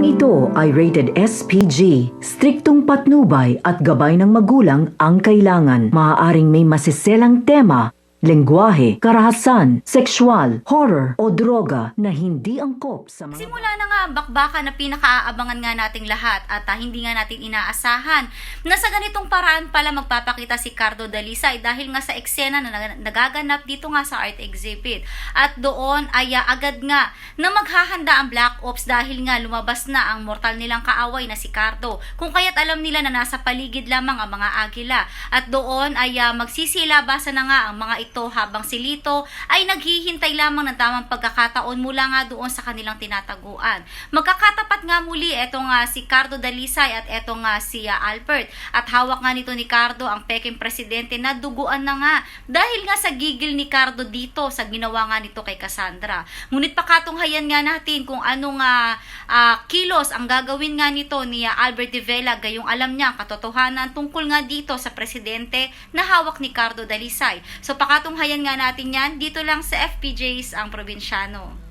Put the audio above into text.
Programang ito ay rated SPG. Striktong patnubay at gabay ng magulang ang kailangan. Maaaring may masiselang tema, lengguwahe, karahasan, sexual, horror o droga na hindi angkop sa mga... Simula na nga ang bakbakan na pinakaaabangan nga nating lahat at hindi nga natin inaasahan na sa ganitong paraan pala magpapakita si Cardo Dalisay dahil nga sa eksena na nagaganap dito nga sa art exhibit. At doon ay agad nga na maghahanda ang Black Ops dahil nga lumabas na ang mortal nilang kaaway na si Cardo. Kung kaya't alam nila na nasa paligid lamang ang mga agila. At doon ay magsisilabasan na nga ang mga ito habang si Lito ay naghihintay lamang ng tamang pagkakataon mula nga doon sa kanilang tinataguan. Magkakatapat nga muli etong si Cardo Dalisay at etong si Albert. At hawak nga nito ni Cardo ang peking presidente na duguan na nga dahil nga sa gigil ni Cardo dito sa ginawa nga nito kay Cassandra. Ngunit pakatunghayan nga natin kung anong kilos ang gagawin nga nito ni Albert de Vela gayong alam niya ang katotohanan tungkol nga dito sa presidente na hawak ni Cardo Dalisay. So pakatunghayan nga natin yan dito lang sa FPJs ang Probinsyano.